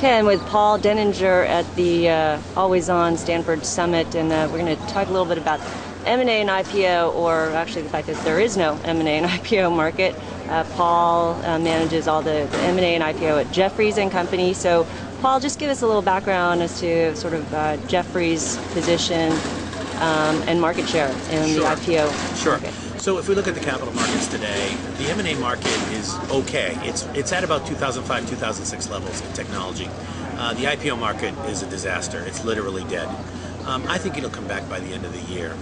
Okay, I'm with Paul Denninger at the Always On Stanford Summit, and we're going to talk a little bit about M&A and IPO, or actually the fact that there is no M&A and IPO market. Paul manages all the M&A and IPO at Geoffreys and Company. So, Paul, just give us a little background as to sort of Geoffreys' position and market share in the IPO market. So if we look at the capital markets today, the M&A market is okay. It's at about 2005, 2006 levels in technology. The IPO market is a disaster. It's literally dead. I think it'll come back by the end of the year.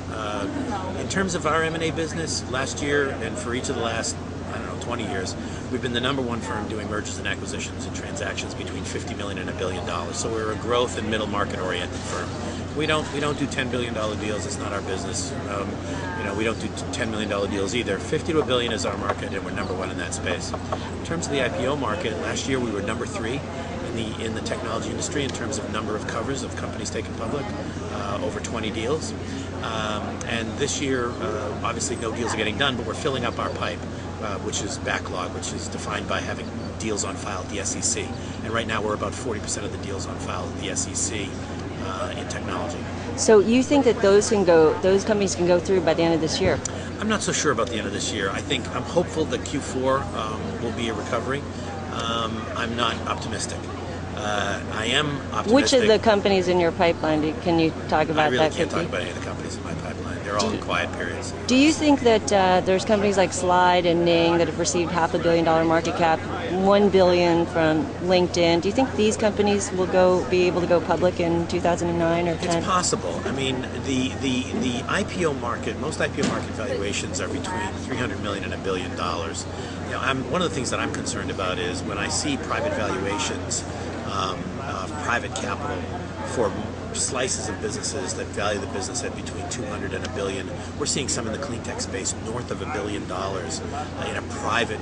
In terms of our M&A business, last year and for each of the last, 20 years, we've been the #1 firm doing mergers and acquisitions and transactions between $50 million and $1 billion. So we're a growth and middle market oriented firm. We don't do $10 billion deals. It's not our business. We don't do $10 million deals either. 50 to $1 billion is our market, and we're #1 in that space. In terms of the IPO market, last year we were #3 in the technology industry in terms of number of covers of companies taken public, over 20 deals. And this year, obviously no deals are getting done, but we're filling up our pipe, which is backlog, which is defined by having deals on file at the SEC. And right now we're about 40% of the deals on file at the SEC in technology. So you think that those companies can go through by the end of this year? I'm not so sure about the end of this year. I'm hopeful that Q4 will be a recovery. I'm not optimistic. I am optimistic. Which of the companies in your pipeline, can you talk about that? I really can't talk about any of the companies in my pipeline. They're all in quiet periods. Do you think that there's companies like Slide and Ning that have received $500 million market cap, $1 billion from LinkedIn? Do you think these companies will be able to go public in 2009 or 10? It's possible. I mean, the IPO market, most IPO market valuations are between $300 million and $1 billion. One of the things that I'm concerned about is when I see private valuations of private capital for slices of businesses that value the business at between 200 and $1 billion. We're seeing some in the clean tech space north of $1 billion in a private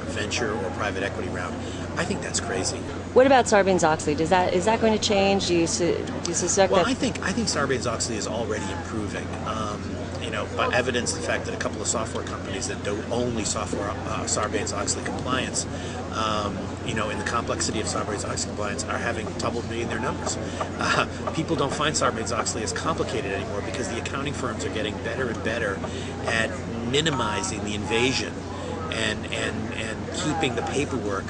venture or private equity round. I think that's crazy. What about Sarbanes-Oxley? Is that going to change? Do you suspect that? I think Sarbanes-Oxley is already improving. By evidence the fact that a couple of software companies that do only software Sarbanes-Oxley compliance, in the complexity of Sarbanes-Oxley compliance, are having trouble meeting their numbers. People don't find Sarbanes-Oxley as complicated anymore because the accounting firms are getting better and better at minimizing the invasion and keeping the paperwork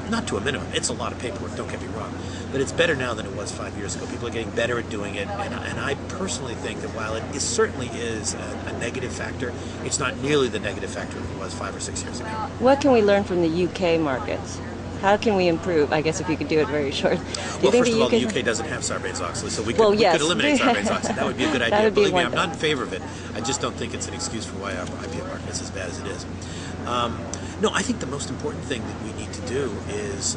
not to a minimum. It's a lot of paperwork, don't get me wrong, but it's better now than it was 5 years ago. People are getting better at doing it, and I personally think that while it certainly is a negative factor, it's not nearly the negative factor it was 5 or 6 years ago. What can we learn from the UK markets? How can we improve? I guess if you could do it very short. Well, first of all, the UK doesn't have Sarbanes-Oxley, so we could eliminate Sarbanes-Oxley. That would be a good idea. Believe me, I'm not in favor of it. I just don't think it's an excuse for why our IPO market is as bad as it is. No, I think the most important thing that we need to do is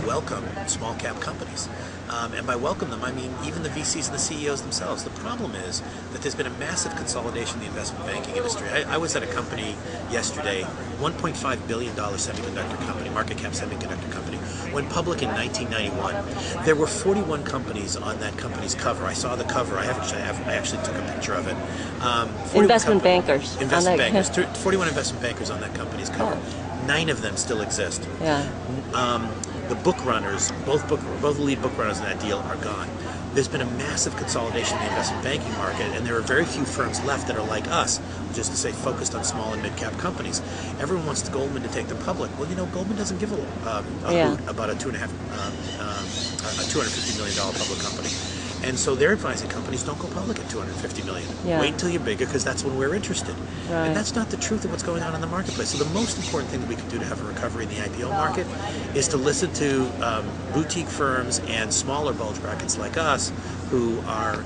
welcome small cap companies. And by welcome them, I mean even the VCs and the CEOs themselves. The problem is that there's been a massive consolidation in the investment banking industry. I was at a company yesterday, $1.5 billion semiconductor company, market cap semiconductor company, went public in 1991. There were 41 companies on that company's cover. I saw the cover. I actually took a picture of it. Investment bankers. 41 investment bankers on that company's cover. 9 of them still exist. Yeah. The book runners, both the lead book runners in that deal are gone. There's been a massive consolidation in the investment banking market, and there are very few firms left that are like us, just to say focused on small and mid-cap companies. Everyone wants Goldman to take them public. Well, Goldman doesn't give a hoot about a $250 million public company. And so they're advising companies, don't go public at $250 million. Yeah. Wait until you're bigger, because that's when we're interested. Right. And that's not the truth of what's going on in the marketplace. So the most important thing that we can do to have a recovery in the IPO market is to listen to boutique firms and smaller bulge brackets like us who are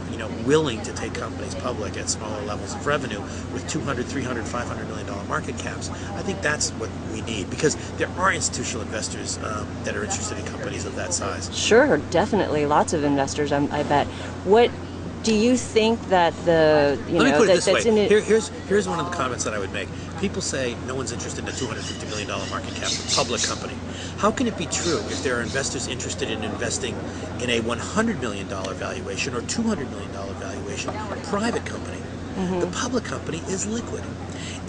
willing to take companies public at smaller levels of revenue with $200, $300, $500 million market caps. I think that's what we need, because there are institutional investors that are interested in companies of that size. Sure, definitely. Lots of investors, I bet. What do you think that Let me put it this way. Here's one of the comments that I would make. People say no one's interested in a $250 million market cap public company. How can it be true if there are investors interested in investing in a $100 million valuation or $200 million valuation private company? Mm-hmm. The public company is liquid.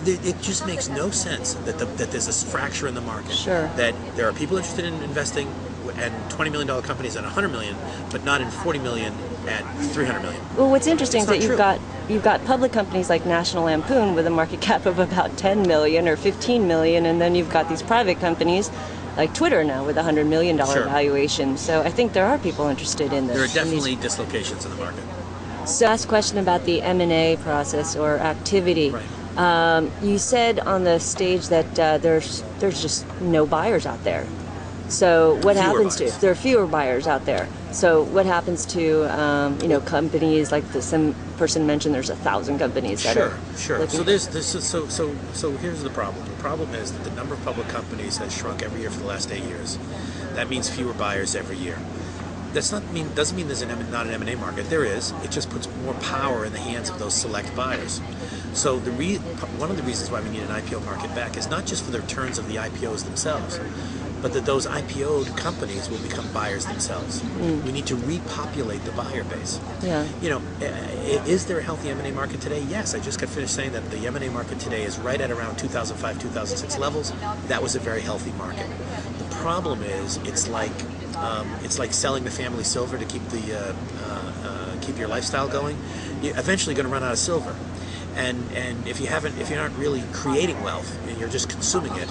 It just makes no sense that there's this fracture in the market. Sure. That there are people interested in investing and $20 million companies at 100 million, but not in 40 million at 300 million. Well, what's interesting is It's that not you've got public companies like National Lampoon with a market cap of about 10 million or 15 million, and then you've got these private companies like Twitter now with $100 million Sure. valuation. So I think there are people interested in this. There are definitely dislocations in the market. So last question about the M&A process or activity. Right. You said on the stage that there's just no buyers out there. So what Fewer happens buyers. to there are fewer buyers out there? So what happens to companies like some person mentioned? There's 1,000 companies that are Sure. looking. So here's the problem. The problem is that the number of public companies has shrunk every year for the last 8 years. That means fewer buyers every year. Doesn't mean there's not an M&A market. There is. It just puts more power in the hands of those select buyers. So one of the reasons why we need an IPO market back is not just for the returns of the IPOs themselves, but that those IPO'd companies will become buyers themselves. We need to repopulate the buyer base. Yeah. Is there a healthy M&A market today? Yes. I just got finished saying that the M&A market today is right at around 2005, 2006 levels. That was a very healthy market. The problem is it's like selling the family silver to keep keep your lifestyle going. You're eventually going to run out of silver, and if you aren't really creating wealth and you're just consuming it,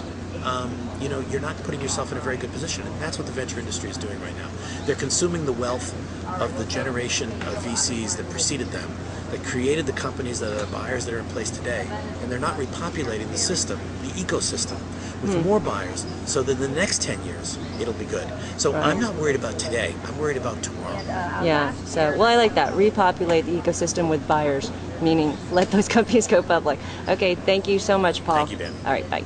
you're not putting yourself in a very good position. And that's what the venture industry is doing right now. They're consuming the wealth of the generation of VCs that preceded them, that created the companies that are the buyers that are in place today, and they're not repopulating the system, the ecosystem, with more buyers, so that in the next 10 years, it'll be good. So Right. I'm not worried about today. I'm worried about tomorrow. Yeah. So I like that. Repopulate the ecosystem with buyers, meaning let those companies go public. Okay. Thank you so much, Paul. Thank you, Ben. All right. Bye.